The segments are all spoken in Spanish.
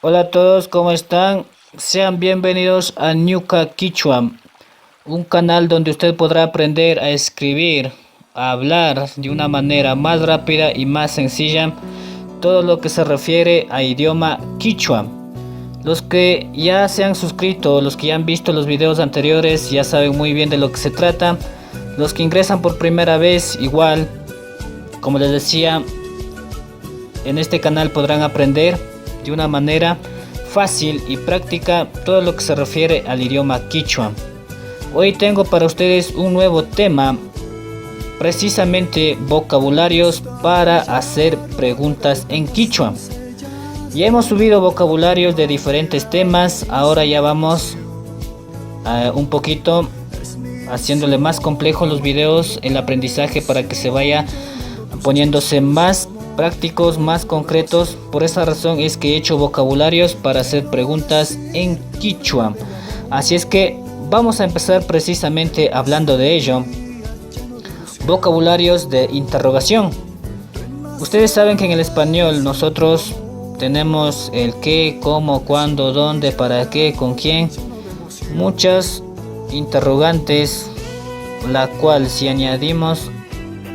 Hola a todos, ¿cómo están? Sean bienvenidos a Ñuka Quichua, un canal donde usted podrá aprender a escribir, a hablar de una manera más rápida y más sencilla todo lo que se refiere a idioma quichua. Los que ya se han suscrito, los que ya han visto los videos anteriores ya saben muy bien de lo que se trata. Los que ingresan por primera vez, igual, como les decía, en este canal podrán aprender de una manera fácil y práctica todo lo que se refiere al idioma quichua. Hoy tengo para ustedes un nuevo tema, precisamente vocabularios para hacer preguntas en quichua. Ya hemos subido vocabularios de diferentes temas, ahora ya vamos un poquito haciéndole más complejo los videos, el aprendizaje, para que se vaya poniéndose más prácticos, más concretos. Por esa razón es que he hecho vocabularios para hacer preguntas en quichua. Así es que vamos a empezar precisamente hablando de ello. Vocabularios de interrogación. Ustedes saben que en el español nosotros tenemos el qué, cómo, cuándo, dónde, para qué, con quién. Muchas interrogantes, la cual si añadimos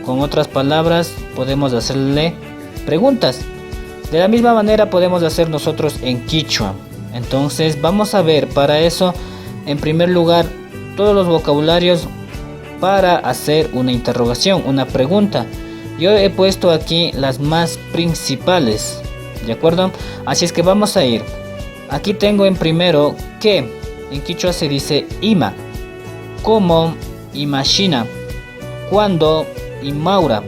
con otras palabras podemos hacerle preguntas. De la misma manera podemos hacer nosotros en quichua. Entonces vamos a ver para eso, en primer lugar, todos los vocabularios para hacer una interrogación, una pregunta. Yo he puesto aquí las más principales, ¿de acuerdo? Así es que vamos a ir. Aquí tengo en primero que, en quichua se dice ima, cómo, imagina, cuándo, imaura,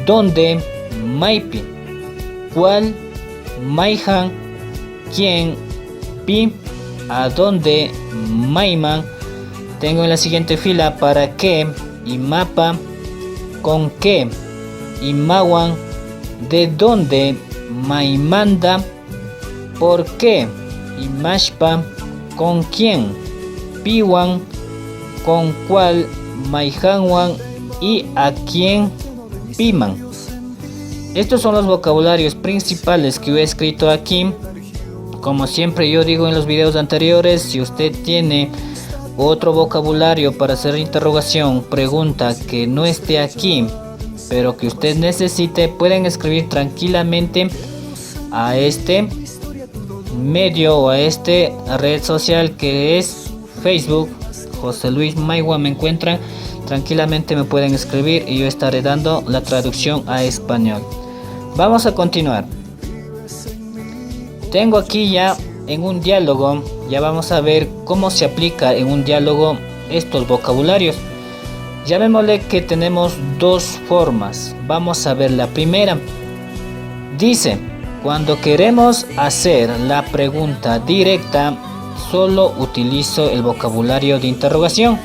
dónde, maipi, cuál, maijan, quién, pi, a dónde, maiman. Tengo en la siguiente fila para qué, imapa, con qué, imawan, de dónde, maimanda, por qué, imashpa, con quién, piwan, con cuál, maijanwan, y a quién, piman. Estos son los vocabularios principales que yo he escrito aquí. Como siempre yo digo en los videos anteriores, si usted tiene otro vocabulario para hacer interrogación, pregunta que no esté aquí, pero que usted necesite, pueden escribir tranquilamente a este medio o a este red social que es Facebook. José Luis Maigua me encuentran. Tranquilamente me pueden escribir y yo estaré dando la traducción a español. Vamos a continuar. Tengo aquí ya en un diálogo, ya vamos a ver cómo se aplica en un diálogo estos vocabularios. Llamémosle que tenemos dos formas. Vamos a ver la primera. Dice, cuando queremos hacer la pregunta directa, solo utilizo el vocabulario de interrogación,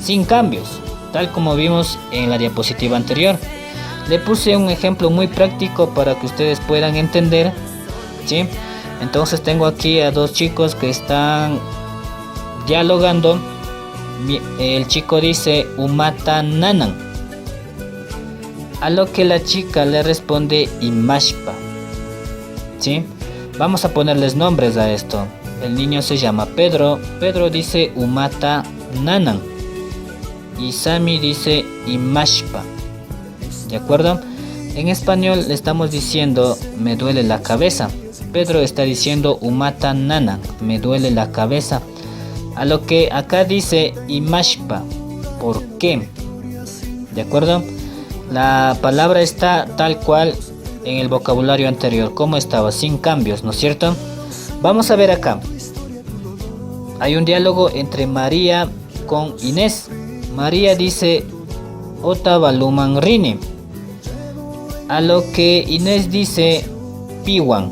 sin cambios, tal como vimos en la diapositiva anterior. Le puse un ejemplo muy práctico para que ustedes puedan entender, ¿sí? Entonces tengo aquí a dos chicos que están dialogando. El chico dice umata nanan, a lo que la chica le responde imashpa, ¿sí? Vamos a ponerles nombres a esto. El niño se llama Pedro. Pedro dice umata nanan y Sami dice imashpa, ¿de acuerdo? En español le estamos diciendo me duele la cabeza. Pedro está diciendo umata nanan, me duele la cabeza. A lo que acá dice imashpa, ¿por qué? ¿De acuerdo? La palabra está tal cual en el vocabulario anterior, como estaba, sin cambios, ¿no es cierto? Vamos a ver acá. Hay un diálogo entre María con Inés. María dice Otavaluman rini, a lo que Inés dice piwan,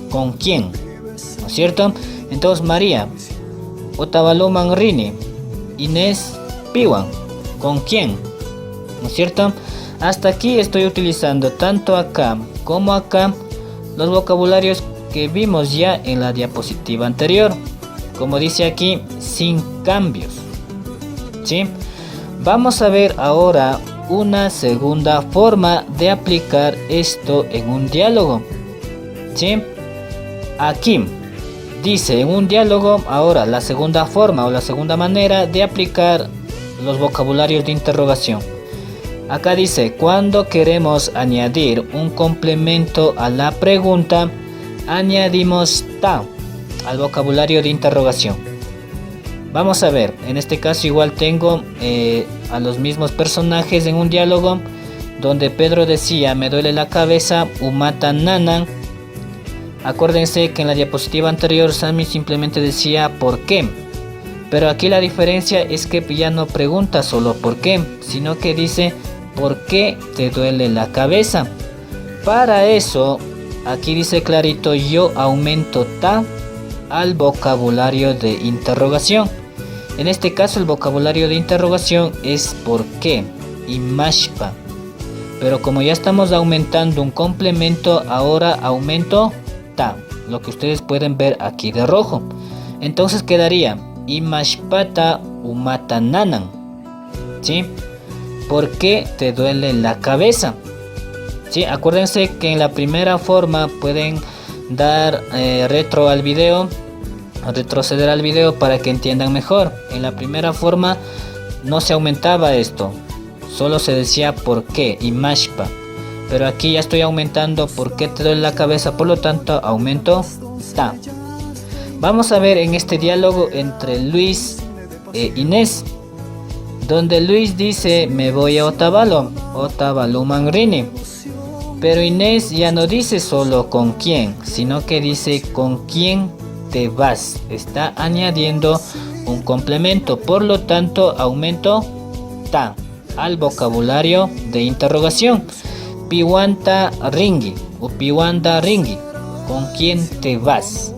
¿con quién? ¿No es cierto? Entonces María Otavaluman rini, Inés piwan, ¿con quién? ¿No es cierto? Hasta aquí estoy utilizando tanto acá como acá los vocabularios que vimos ya en la diapositiva anterior, como dice aquí, sin cambios, ¿sí? Vamos a ver ahora una segunda forma de aplicar esto en un diálogo, ¿sí? Aquí dice en un diálogo ahora la segunda forma o la segunda manera de aplicar los vocabularios de interrogación. Acá dice, cuando queremos añadir un complemento a la pregunta, añadimos ta al vocabulario de interrogación. Vamos a ver, en este caso igual tengo a los mismos personajes en un diálogo donde Pedro decía, me duele la cabeza, umata nanan. Acuérdense que en la diapositiva anterior Sammy simplemente decía ¿por qué? Pero aquí la diferencia es que ya no pregunta solo ¿por qué?, sino que dice ¿por qué te duele la cabeza? Para eso, aquí dice clarito, yo aumento ta al vocabulario de interrogación. En este caso el vocabulario de interrogación es ¿por qué? Y mashpa. Pero como ya estamos aumentando un complemento, ahora aumento ta, lo que ustedes pueden ver aquí de rojo. Entonces quedaría imashpata umata nanan, ¿sí? ¿Por qué te duele la cabeza? ¿Sí? Acuérdense que en la primera forma pueden dar retroceder al video para que entiendan mejor. En la primera forma no se aumentaba esto, solo se decía ¿por qué? Y mashpa. Pero aquí ya estoy aumentando ¿por qué te duele la cabeza? Por lo tanto aumento ta. Vamos a ver en este diálogo entre Luis e Inés, donde Luis dice me voy a Otavalo Mangrini. Pero Inés ya no dice solo con quién, sino que dice con quién te vas. Está añadiendo un complemento, por lo tanto aumento ta al vocabulario de interrogación. Piwanta ringi o piwanda ringi, ¿con quién te vas?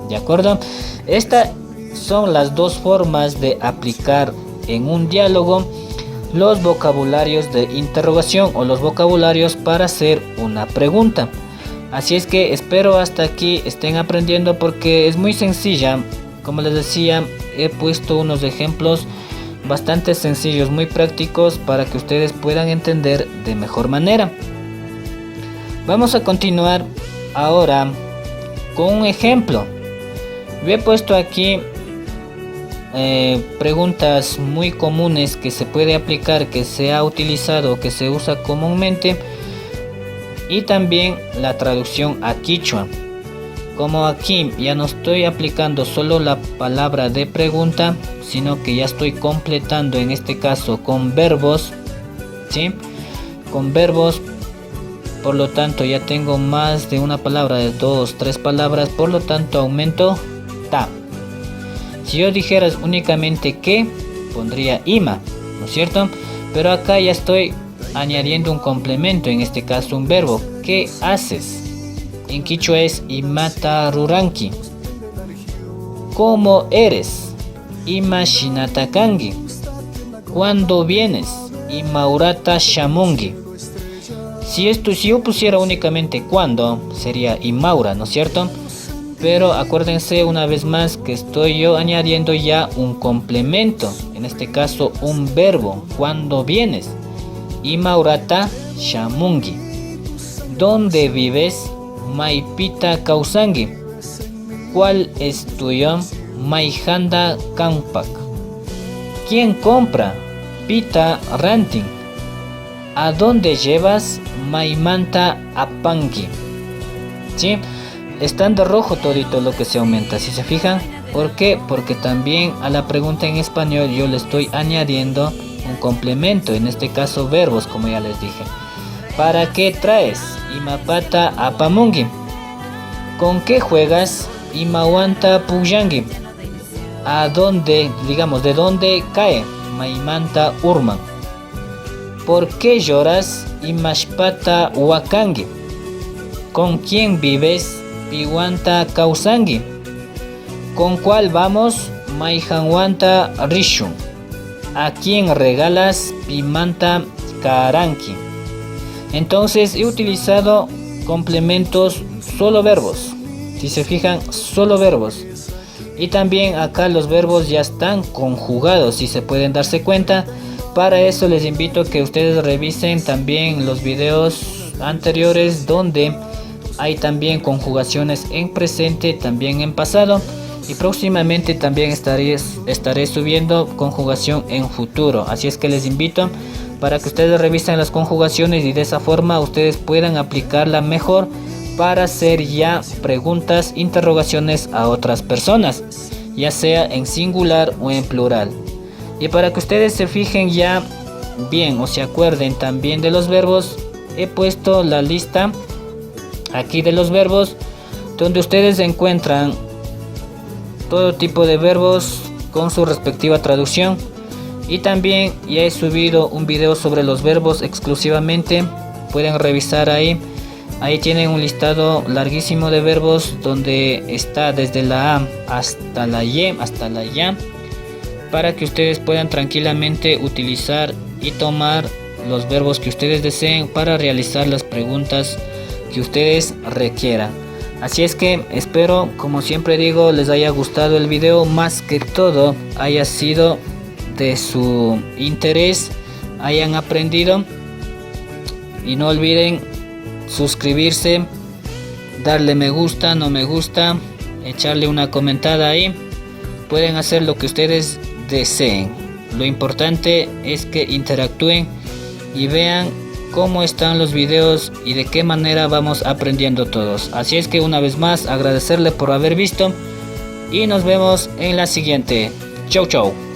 ¿De acuerdo? Estas son las dos formas de aplicar en un diálogo los vocabularios de interrogación o los vocabularios para hacer una pregunta. Así es que espero hasta aquí estén aprendiendo porque es muy sencilla. Como les decía, he puesto unos ejemplos bastante sencillos, muy prácticos para que ustedes puedan entender de mejor manera. Vamos a continuar ahora con un ejemplo. Yo he puesto aquí preguntas muy comunes que se puede aplicar, que se ha utilizado, que se usa comúnmente, y también la traducción a quichua. Como aquí ya no estoy aplicando solo la palabra de pregunta, sino que ya estoy completando en este caso con verbos, ¿sí? Con verbos, por lo tanto ya tengo más de una palabra, de 2, 3 palabras, por lo tanto aumento ta. Si yo dijeras únicamente que, pondría ima, ¿no es cierto? Pero acá ya estoy añadiendo un complemento, en este caso un verbo. ¿Qué haces? En quichua es imata ruranki. ¿Cómo eres? Ima shinatakangi. ¿Cuándo vienes? Imaurata shamungi. Si yo pusiera únicamente cuando, sería imaura, ¿no es cierto? Pero acuérdense una vez más que estoy yo añadiendo ya un complemento, en este caso un verbo. ¿Cuándo vienes? Imaurata shamungi. ¿Dónde vives? Maipita kausangi. ¿Cuál es tuyo? Maihanda kampak. ¿Quién compra? Pita ranting. ¿A dónde llevas? Maimanta apangi. ¿Sí? Están de rojo todito lo que se aumenta, si se fijan. ¿Por qué? Porque también a la pregunta en español yo le estoy añadiendo un complemento, en este caso verbos, como ya les dije. ¿Para qué traes? Imapata apamungi. ¿Con qué juegas? Imawanta puyangi. ¿A dónde, digamos, de dónde cae? Maimanta urman. ¿Por qué lloras? Imashpata wakangi. ¿Con quién vives? Piwanta kausangi. ¿Con cuál vamos? Maihanwanta rishun. ¿A quién regalas? Pimanta karanki. Entonces he utilizado complementos solo verbos. Si se fijan, solo verbos. Y también acá los verbos ya están conjugados, si se pueden darse cuenta. Para eso les invito a que ustedes revisen también los videos anteriores donde hay también conjugaciones en presente, también en pasado, y próximamente también estaré subiendo conjugación en futuro. Así es que les invito para que ustedes revisen las conjugaciones y de esa forma ustedes puedan aplicarla mejor para hacer ya preguntas, interrogaciones a otras personas, ya sea en singular o en plural. Y para que ustedes se fijen ya bien o se acuerden también de los verbos, he puesto la lista aquí de los verbos, donde ustedes encuentran todo tipo de verbos con su respectiva traducción. Y también ya he subido un video sobre los verbos exclusivamente, pueden revisar ahí. Ahí tienen un listado larguísimo de verbos donde está desde la A hasta la Y, hasta la ya, para que ustedes puedan tranquilamente utilizar y tomar los verbos que ustedes deseen para realizar las preguntas que ustedes requieran. Así es que espero, como siempre digo, les haya gustado el video, más que todo haya sido de su interés, hayan aprendido. Y no olviden suscribirse, darle me gusta, no me gusta, echarle una comentada ahí. Pueden hacer lo que ustedes deseen. Lo importante es que interactúen y vean cómo están los videos y de qué manera vamos aprendiendo todos. Así es que una vez más agradecerle por haber visto y nos vemos en la siguiente. Chau chau.